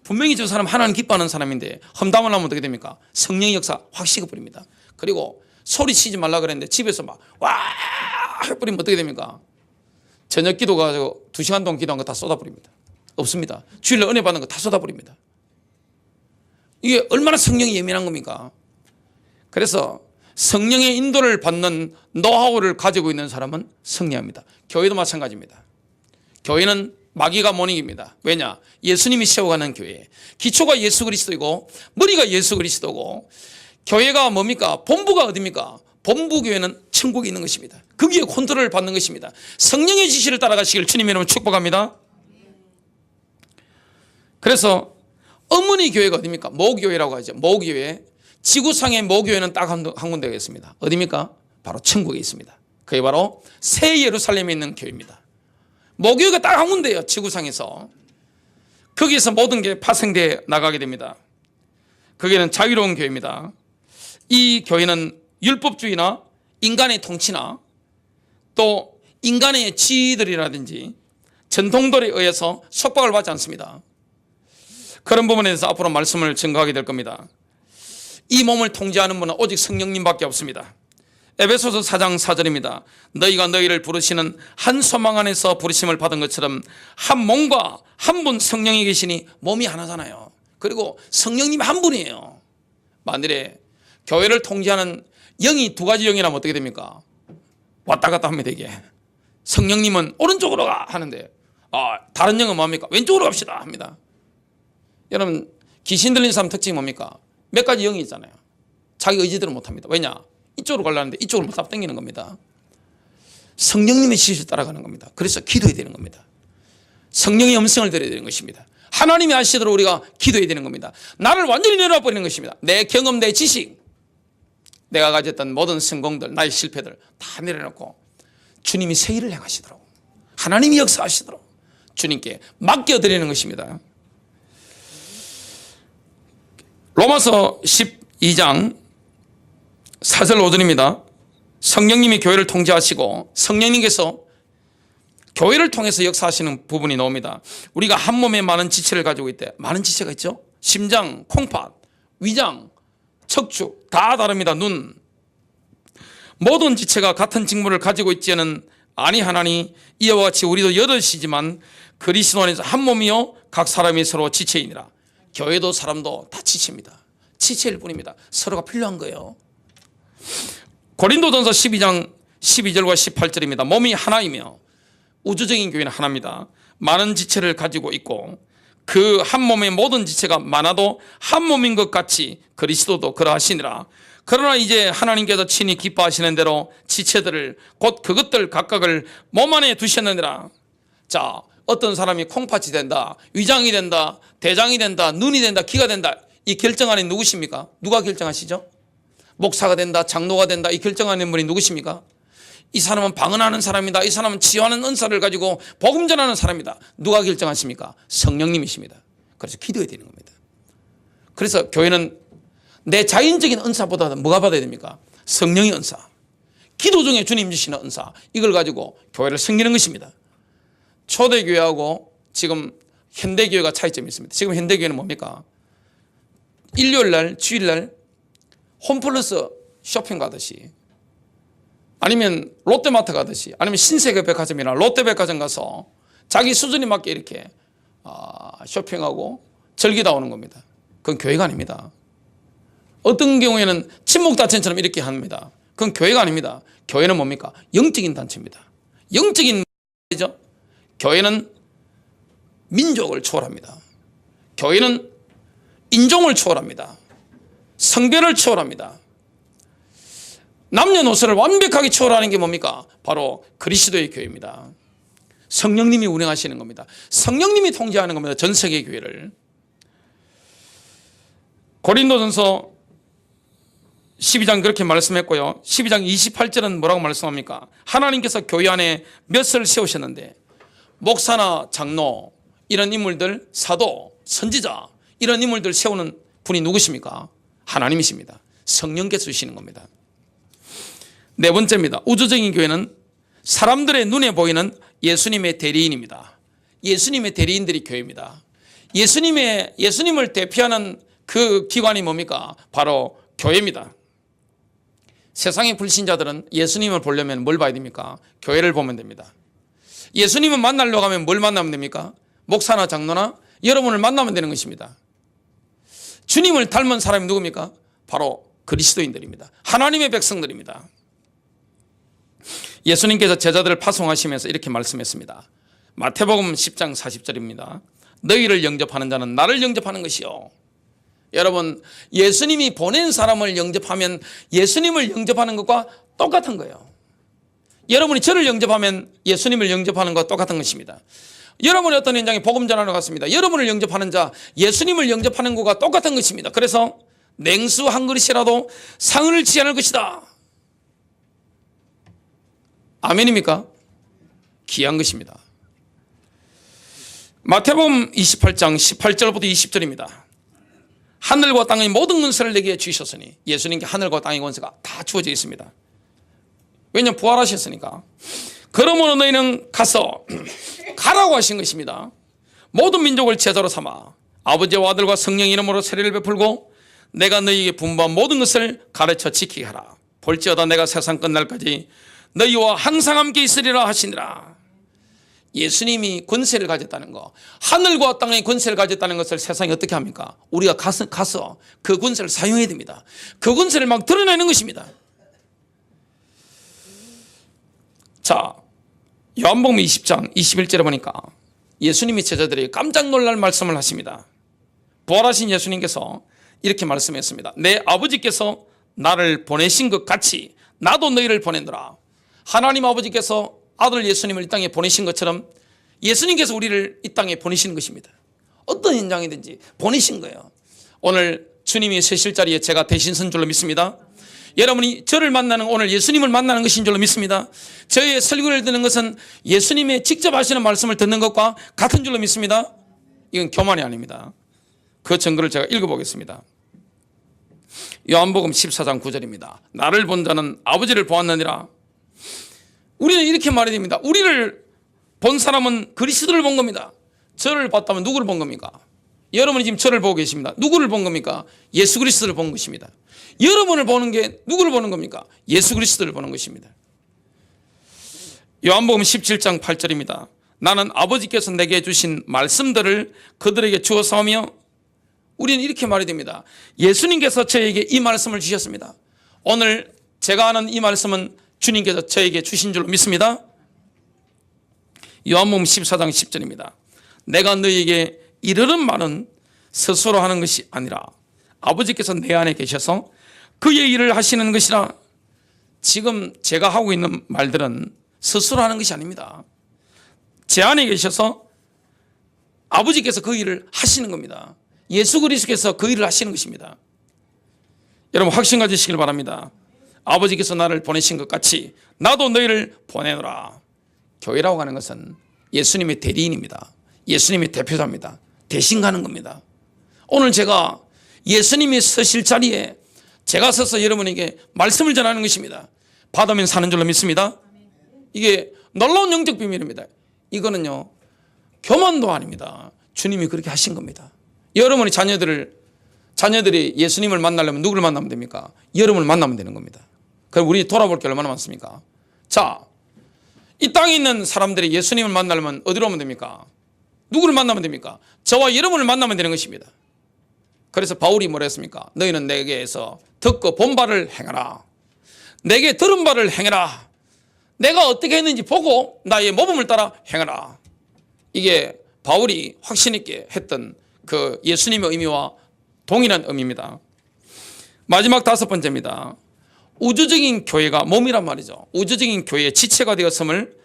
분명히 저 사람 하나님 기뻐하는 사람인데 험담을 하면 어떻게 됩니까? 성령의 역사 확 식어버립니다. 그리고 소리치지 말라 그랬는데 집에서 막 와 해버리면 어떻게 됩니까? 저녁 기도 가지고 2시간 동안 기도한 거 다 쏟아버립니다. 없습니다. 주일날 은혜 받는 거 다 쏟아버립니다. 이게 얼마나 성령이 예민한 겁니까? 그래서 성령의 인도를 받는 노하우를 가지고 있는 사람은 승리합니다. 교회도 마찬가지입니다. 교회는 마귀가 못 이깁니다. 왜냐? 예수님이 세워가는 교회. 기초가 예수 그리스도이고 머리가 예수 그리스도고, 교회가 뭡니까? 본부가 어디입니까? 본부 교회는 천국에 있는 것입니다. 거기에 컨트롤을 받는 것입니다. 성령의 지시를 따라가시길 주님 이름으로 축복합니다. 그래서 어머니 교회가 어디입니까? 모교회라고 하죠. 모교회. 지구상의 모교회는 딱 한 군데가 있습니다. 어디입니까? 바로 천국에 있습니다. 그게 바로 새 예루살렘에 있는 교회입니다. 모교회가 딱 한 군데예요. 지구상에서. 거기에서 모든 게 파생되어 나가게 됩니다. 거기는 자유로운 교회입니다. 이 교회는 율법주의나 인간의 통치나 또 인간의 지위들이라든지 전통들에 의해서 속박을 받지 않습니다. 그런 부분에 대해서 앞으로 말씀을 증거하게 될 겁니다. 이 몸을 통제하는 분은 오직 성령님밖에 없습니다. 에베소서 4장 4절입니다. 너희가 너희를 부르시는 한 소망 안에서 부르심을 받은 것처럼 한 몸과 한 분 성령이 계시니 몸이 하나잖아요. 그리고 성령님이 한 분이에요. 만일에 교회를 통제하는 영이 두 가지 영이라면 어떻게 됩니까? 왔다 갔다 합니다. 이게 성령님은 오른쪽으로 가 하는데 다른 영은 뭡니까? 왼쪽으로 갑시다 합니다. 여러분, 귀신 들린 사람 특징이 뭡니까? 몇 가지 영이 있잖아요. 자기 의지대로 못합니다. 왜냐? 이쪽으로 가려는데 이쪽으로 못 당기는 겁니다. 성령님의 지시를 따라가는 겁니다. 그래서 기도해야 되는 겁니다. 성령의 음성을 들어야 되는 것입니다. 하나님이 하시도록 우리가 기도해야 되는 겁니다. 나를 완전히 내려와 버리는 것입니다. 내 경험, 내 지식, 내가 가졌던 모든 성공들, 나의 실패들 다 내려놓고 주님이 새 일을 행하시도록, 하나님이 역사하시도록 주님께 맡겨드리는 것입니다. 로마서 12장 4절 5절입니다. 성령님이 교회를 통제하시고 성령님께서 교회를 통해서 역사하시는 부분이 나옵니다. 우리가 한 몸에 많은 지체를 가지고 있대. 많은 지체가 있죠. 심장, 콩팥, 위장, 척추 다 다릅니다. 눈. 모든 지체가 같은 직무를 가지고 있지는 아니하나니 이와 같이 우리도 8이지만 그리스도 안에서 한 몸이요 각 사람이 서로 지체이니라. 교회도 사람도 다 지체입니다. 지체일 뿐입니다. 서로가 필요한 거예요. 고린도전서 12장 12절과 18절입니다. 몸이 하나이며 우주적인 교회는 하나입니다. 많은 지체를 가지고 있고 그 한 몸의 모든 지체가 많아도 한 몸인 것 같이 그리스도도 그러하시니라. 그러나 이제 하나님께서 친히 기뻐하시는 대로 지체들을 곧 그것들 각각을 몸 안에 두셨느니라. 자, 어떤 사람이 콩팥이 된다, 위장이 된다, 대장이 된다, 눈이 된다, 귀가 된다. 이 결정하는 누구십니까? 누가 결정하시죠? 목사가 된다, 장로가 된다. 이 결정하는 분이 누구십니까? 이 사람은 방언하는 사람이다. 이 사람은 치유하는 은사를 가지고 복음 전하는 사람이다. 누가 결정하십니까? 성령님이십니다. 그래서 기도해야 되는 겁니다. 그래서 교회는 내 자연적인 은사보다 뭐가 받아야 됩니까? 성령의 은사. 기도 중에 주님 주시는 은사. 이걸 가지고 교회를 섬기는 것입니다. 초대교회하고 지금 현대교회가 차이점이 있습니다. 지금 현대교회는 뭡니까? 일요일날, 주일날 홈플러스 쇼핑 가듯이, 아니면 롯데마트 가듯이, 아니면 신세계 백화점이나 롯데백화점 가서 자기 수준에 맞게 이렇게 쇼핑하고 즐기다 오는 겁니다. 그건 교회가 아닙니다. 어떤 경우에는 친목단체처럼 이렇게 합니다. 그건 교회가 아닙니다. 교회는 뭡니까? 영적인 단체입니다. 영적인 말이죠. 교회는 민족을 초월합니다. 교회는 인종을 초월합니다. 성별을 초월합니다. 남녀노소를 완벽하게 초월하는 게 뭡니까? 바로 그리스도의 교회입니다. 성령님이 운행하시는 겁니다. 성령님이 통제하는 겁니다. 전 세계 교회를. 고린도전서 12장 그렇게 말씀했고요. 12장 28절은 뭐라고 말씀합니까? 하나님께서 교회 안에 몇을 세우셨는데 목사나 장로 이런 인물들, 사도, 선지자 이런 인물들 세우는 분이 누구십니까? 하나님이십니다. 성령께서 주시는 겁니다. 네 번째입니다. 우주적인 교회는 사람들의 눈에 보이는 예수님의 대리인입니다. 예수님의 대리인들이 교회입니다. 예수님을 대표하는 그 기관이 뭡니까? 바로 교회입니다. 세상의 불신자들은 예수님을 보려면 뭘 봐야 됩니까? 교회를 보면 됩니다. 예수님을 만나려고 하면 뭘 만나면 됩니까? 목사나 장로나 여러분을 만나면 되는 것입니다. 주님을 닮은 사람이 누굽니까? 바로 그리스도인들입니다. 하나님의 백성들입니다. 예수님께서 제자들을 파송하시면서 이렇게 말씀했습니다. 마태복음 10장 40절입니다. 너희를 영접하는 자는 나를 영접하는 것이요. 여러분, 예수님이 보낸 사람을 영접하면 예수님을 영접하는 것과 똑같은 거예요. 여러분이 저를 영접하면 예수님을 영접하는 것과 똑같은 것입니다. 여러분이 어떤 현장에 복음 전하러 갔습니다. 여러분을 영접하는 자, 예수님을 영접하는 것과 똑같은 것입니다. 그래서 냉수 한 그릇이라도 상을 치지 않을 것이다. 아멘입니까? 귀한 것입니다. 마태복음 28장 18절부터 20절입니다. 하늘과 땅의 모든 권세를 내게 주셨으니, 예수님께 하늘과 땅의 권세가 다 주어져 있습니다. 왜냐하면 부활하셨으니까. 그러므로 너희는 가서 가라고 하신 것입니다. 모든 민족을 제자로 삼아 아버지와 아들과 성령 이름으로 세례를 베풀고 내가 너희에게 분부한 모든 것을 가르쳐 지키게 하라. 볼지어다 내가 세상 끝날까지 너희와 항상 함께 있으리라 하시니라. 예수님이 권세를 가졌다는 거, 하늘과 땅의 권세를 가졌다는 것을 세상이 어떻게 합니까? 우리가 가서 그 권세를 사용해야 됩니다. 그 권세를 막 드러내는 것입니다. 자, 요한복음 20장 21절에 보니까 예수님이 제자들에게 깜짝 놀랄 말씀을 하십니다. 부활하신 예수님께서 이렇게 말씀했습니다. 내 아버지께서 나를 보내신 것 같이 나도 너희를 보내노라. 하나님 아버지께서 아들 예수님을 이 땅에 보내신 것처럼 예수님께서 우리를 이 땅에 보내시는 것입니다. 어떤 현장이든지 보내신 거예요. 오늘 주님이 서실 자리에 제가 대신 선 줄로 믿습니다. 여러분이 저를 만나는, 오늘 예수님을 만나는 것인 줄로 믿습니다. 저의 설교를 듣는 것은 예수님의 직접 하시는 말씀을 듣는 것과 같은 줄로 믿습니다. 이건 교만이 아닙니다. 그 증거를 제가 읽어보겠습니다. 요한복음 14장 9절입니다. 나를 본 자는 아버지를 보았느니라. 우리는 이렇게 말해야 됩니다. 우리를 본 사람은 그리스도를 본 겁니다. 저를 봤다면 누구를 본 겁니까? 여러분이 지금 저를 보고 계십니다. 누구를 본 겁니까? 예수 그리스도를 본 것입니다. 여러분을 보는 게 누구를 보는 겁니까? 예수 그리스도를 보는 것입니다. 요한복음 17장 8절입니다. 나는 아버지께서 내게 주신 말씀들을 그들에게 주어서 하며, 우리는 이렇게 말해야 됩니다. 예수님께서 저에게 이 말씀을 주셨습니다. 오늘 제가 하는 이 말씀은 주님께서 저에게 주신 줄로 믿습니다. 요한복음 14장 10절입니다. 내가 너희에게 이르는 말은 스스로 하는 것이 아니라 아버지께서 내 안에 계셔서 그의 일을 하시는 것이라. 지금 제가 하고 있는 말들은 스스로 하는 것이 아닙니다. 제 안에 계셔서 아버지께서 그 일을 하시는 겁니다. 예수 그리스도께서 그 일을 하시는 것입니다. 여러분 확신 가지시길 바랍니다. 아버지께서 나를 보내신 것 같이 나도 너희를 보내노라. 교회라고 하는 것은 예수님의 대리인입니다. 예수님의 대표자입니다. 대신 가는 겁니다. 오늘 제가 예수님이 서실 자리에 제가 서서 여러분에게 말씀을 전하는 것입니다. 받으면 사는 줄로 믿습니다. 이게 놀라운 영적 비밀입니다. 이거는요 교만도 아닙니다. 주님이 그렇게 하신 겁니다. 여러분이 자녀들이 예수님을 만나려면 누구를 만나면 됩니까? 여러분을 만나면 되는 겁니다. 그럼 우리 돌아볼 게 얼마나 많습니까? 자, 이 땅에 있는 사람들이 예수님을 만나려면 어디로 오면 됩니까? 누구를 만나면 됩니까? 저와 여러분을 만나면 되는 것입니다. 그래서 바울이 뭐라 했습니까? 너희는 내게서 듣고 본 바를 행하라. 내게 들은 바를 행하라. 내가 어떻게 했는지 보고 나의 모범을 따라 행하라. 이게 바울이 확신 있게 했던 그 예수님의 의미와 동일한 의미입니다. 마지막 5번째입니다. 우주적인 교회가 몸이란 말이죠. 우주적인 교회의 지체가 되었음을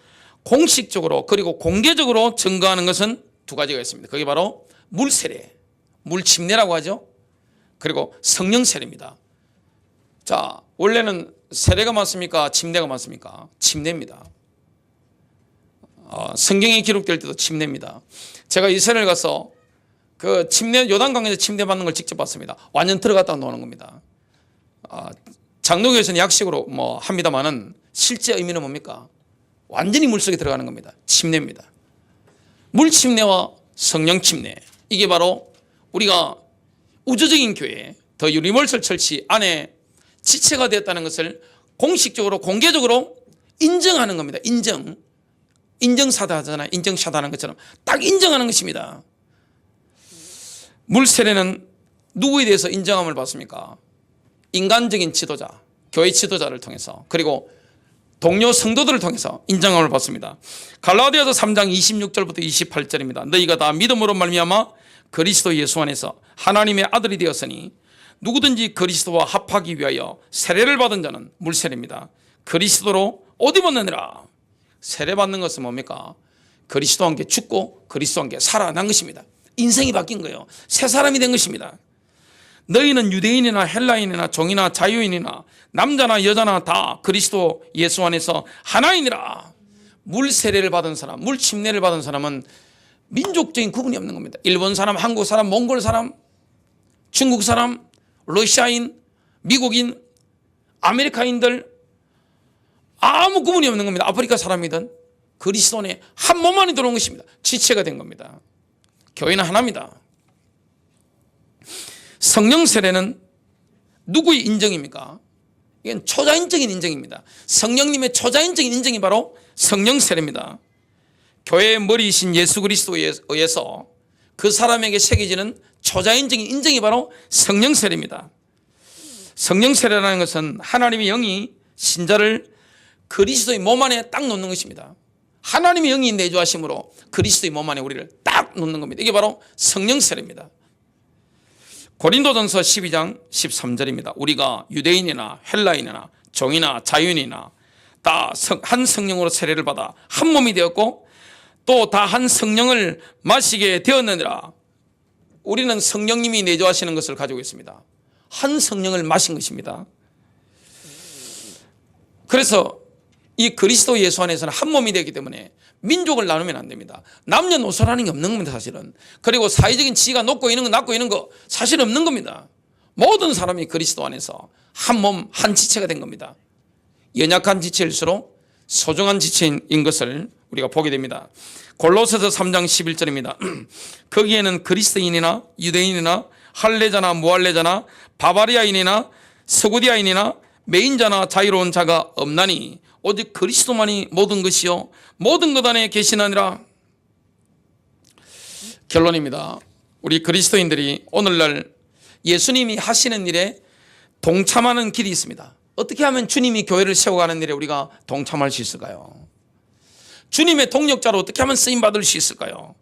공식적으로 그리고 공개적으로 증거하는 것은 2가지가 있습니다. 그게 바로 물세례, 물침례라고 하죠. 그리고 성령 세례입니다. 자, 원래는 세례가 맞습니까? 침례가 맞습니까? 침례입니다. 성경에 기록될 때도 침례입니다. 제가 이스라엘 가서 그 침례, 요단강에서 침례 받는 걸 직접 봤습니다. 완전 들어갔다 나오는 겁니다. 장로교에서는 약식으로 뭐 합니다만은 실제 의미는 뭡니까? 완전히 물속에 들어가는 겁니다. 침례입니다. 물 침례와 성령 침례, 이게 바로 우리가 우주적인 교회 더 유니버설 철치 안에 지체가 되었다는 것을 공식적으로 공개적으로 인정하는 겁니다. 인정사다 하잖아요. 인정샤다 하는 것처럼 딱 인정하는 것입니다. 물세례는 누구에 대해서 인정함을 받습니까? 인간적인 지도자, 교회 지도자를 통해서, 그리고 동료 성도들을 통해서 인정함을 받습니다. 갈라디아서 3장 26절부터 28절입니다. 너희가 다 믿음으로 말미암아 그리스도 예수 안에서 하나님의 아들이 되었으니 누구든지 그리스도와 합하기 위하여 세례를 받은 자는 물세례입니다. 그리스도로 옷 입었느니라. 세례받는 것은 뭡니까? 그리스도와 함께 죽고 그리스도와 함께 살아난 것입니다. 인생이 바뀐 거예요. 새 사람이 된 것입니다. 너희는 유대인이나 헬라인이나 종이나 자유인이나 남자나 여자나 다 그리스도 예수 안에서 하나이니라. 물 세례를 받은 사람, 물 침례를 받은 사람은 민족적인 구분이 없는 겁니다. 일본 사람, 한국 사람, 몽골 사람, 중국 사람, 러시아인, 미국인, 아메리카인들 아무 구분이 없는 겁니다. 아프리카 사람이든 그리스도 안에 한 몸 안에 들어온 것입니다. 지체가 된 겁니다. 교회는 하나입니다. 성령 세례는 누구의 인정입니까? 이건 초자연적인 인정입니다. 성령님의 초자연적인 인정이 바로 성령 세례입니다. 교회의 머리이신 예수 그리스도에 의해서 그 사람에게 새겨지는 초자연적인 인정이 바로 성령 세례입니다. 성령 세례라는 것은 하나님의 영이 신자를 그리스도의 몸 안에 딱 놓는 것입니다. 하나님의 영이 내주하심으로 그리스도의 몸 안에 우리를 딱 놓는 겁니다. 이게 바로 성령 세례입니다. 고린도전서 12장 13절입니다. 우리가 유대인이나 헬라인이나 종이나 자유인이나 다 한 성령으로 세례를 받아 한 몸이 되었고 또 다 한 성령을 마시게 되었느니라. 우리는 성령님이 내주하시는 것을 가지고 있습니다. 한 성령을 마신 것입니다. 그래서 이 그리스도 예수 안에서는 한 몸이 되기 때문에 민족을 나누면 안 됩니다. 남녀노소라는 게 없는 겁니다, 사실은. 그리고 사회적인 지위가 높고 있는 거 낮고 있는 거 사실 없는 겁니다. 모든 사람이 그리스도 안에서 한 몸, 한 지체가 된 겁니다. 연약한 지체일수록 소중한 지체인 것을 우리가 보게 됩니다. 골로새서 3장 11절입니다. 거기에는 그리스도인이나 유대인이나 할례자나 무할례자나 바바리아인이나 서구디아인이나 매인자나 자유로운 자가 없나니 오직 그리스도만이 모든 것이요 모든 것 안에 계시느니라. 결론입니다. 우리 그리스도인들이 오늘날 예수님이 하시는 일에 동참하는 길이 있습니다. 어떻게 하면 주님이 교회를 세워가는 일에 우리가 동참할 수 있을까요? 주님의 동력자로 어떻게 하면 쓰임받을 수 있을까요?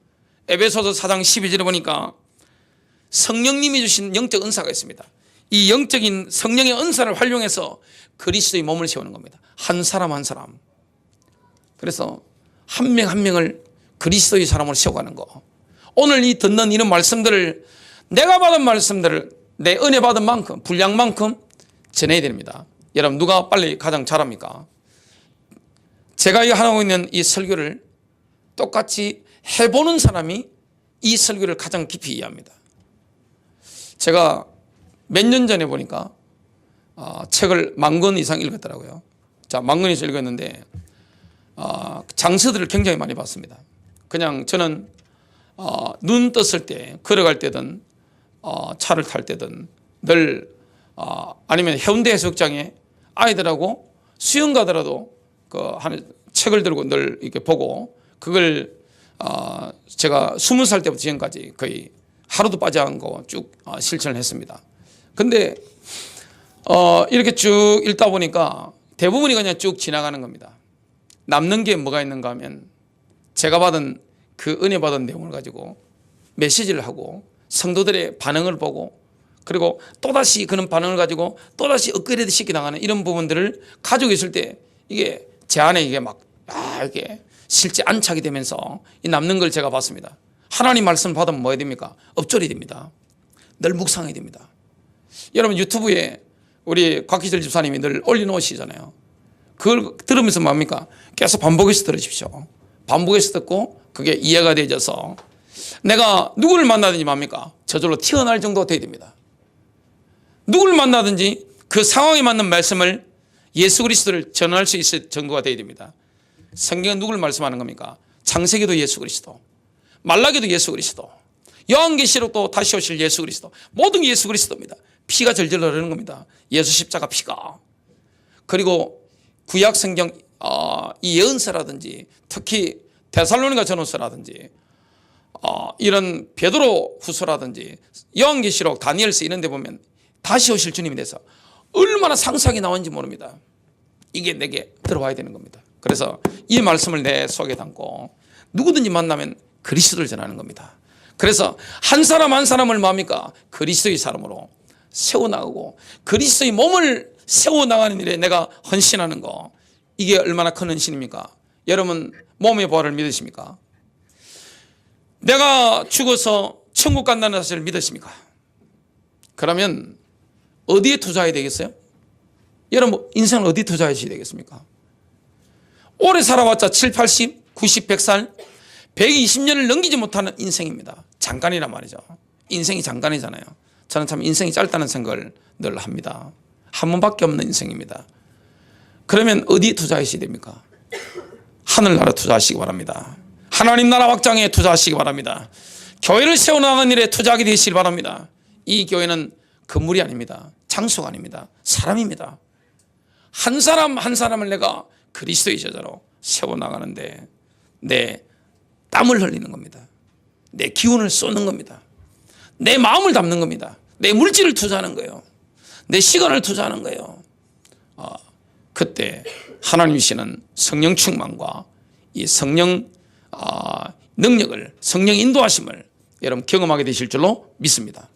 에베소서 4장 12절에 보니까 성령님이 주신 영적 은사가 있습니다. 이 영적인 성령의 은사를 활용해서 그리스도의 몸을 세우는 겁니다. 한 사람 한 사람. 그래서 한 명 한 명을 그리스도의 사람으로 세워가는 거. 오늘 이 듣는 이런 말씀들을 내가 받은 말씀들을 내 은혜 받은 만큼 분량만큼 전해야 됩니다. 여러분 누가 빨리 가장 잘합니까? 제가 하고 있는 이 설교를 똑같이 해보는 사람이 이 설교를 가장 깊이 이해합니다. 제가 몇 년 전에 보니까 책을 10,000권 이상 읽었더라고요. 자, 10,000권 이상 읽었는데 장서들을 굉장히 많이 봤습니다. 그냥 저는 눈 떴을 때 걸어갈 때든 차를 탈 때든 늘 아니면 해운대 해수욕장에 아이들하고 수영 가더라도 한 책을 들고 늘 이렇게 보고 그걸 제가 20살 때부터 지금까지 거의 하루도 빠지 않고 쭉 실천을 했습니다. 근데 이렇게 쭉 읽다 보니까 대부분이 그냥 쭉 지나가는 겁니다. 남는 게 뭐가 있는가 하면 제가 받은 그 은혜 받은 내용을 가지고 메시지를 하고 성도들의 반응을 보고 그리고 또다시 그런 반응을 가지고 또다시 업그레이드 시켜나가는 이런 부분들을 가지고 있을 때 이게 제 안에 이게 막 이게 실제 안착이 되면서 이 남는 걸 제가 봤습니다. 하나님 말씀 받으면 뭐 해야 됩니까? 업절이 됩니다. 늘 묵상해야 됩니다. 여러분 유튜브에 우리 곽기절 집사님이 늘 올려놓으시잖아요. 그걸 들으면서 뭡니까? 계속 반복해서 들으십시오. 반복해서 듣고 그게 이해가 되어져서 내가 누구를 만나든지 뭡니까? 저절로 튀어나올 정도가 돼야 됩니다. 누구를 만나든지 그 상황에 맞는 말씀을 예수 그리스도를 전할 수 있을 정도가 돼야 됩니다. 성경은 누구를 말씀하는 겁니까? 창세기도 예수 그리스도, 말라기도 예수 그리스도, 요한계시록도 다시 오실 예수 그리스도, 모든 게 예수 그리스도입니다. 피가 절절 흐르는 겁니다. 예수 십자가 피가. 그리고 구약 성경 이 예언서라든지 특히 데살로니가 전후서라든지 이런 베드로 후서라든지 요한계시록 다니엘서 이런 데 보면 다시 오실 주님에 대해서 얼마나 상세하게 나오는지 모릅니다. 이게 내게 들어와야 되는 겁니다. 그래서 이 말씀을 내 속에 담고 누구든지 만나면 그리스도를 전하는 겁니다. 그래서 한 사람 한 사람을 뭡니까? 그리스도의 사람으로 세워나가고 그리스도의 몸을 세워나가는 일에 내가 헌신하는 거, 이게 얼마나 큰 헌신입니까? 여러분 몸의 부활을 믿으십니까? 내가 죽어서 천국 간다는 사실을 믿으십니까? 그러면 어디에 투자해야 되겠어요? 여러분 인생을 어디에 투자하셔야 되겠습니까? 오래 살아봤자 7, 80, 90, 100살 120년을 넘기지 못하는 인생입니다. 잠깐이란 말이죠. 인생이 잠깐이잖아요. 저는 참 인생이 짧다는 생각을 늘 합니다. 한 번밖에 없는 인생입니다. 그러면 어디에 투자하셔야 됩니까? 하늘나라 투자하시기 바랍니다. 하나님 나라 확장에 투자하시기 바랍니다. 교회를 세워나가는 일에 투자하게 되시기 바랍니다. 이 교회는 건물이 아닙니다. 장소가 아닙니다. 사람입니다. 한 사람 한 사람을 내가 그리스도의 제자로 세워나가는데 내 땀을 흘리는 겁니다. 내 기운을 쏟는 겁니다. 내 마음을 담는 겁니다. 내 물질을 투자하는 거예요. 내 시간을 투자하는 거예요. 그때 하나님이시는 성령 충만과 이 성령 능력을, 성령 인도하심을 여러분 경험하게 되실 줄로 믿습니다.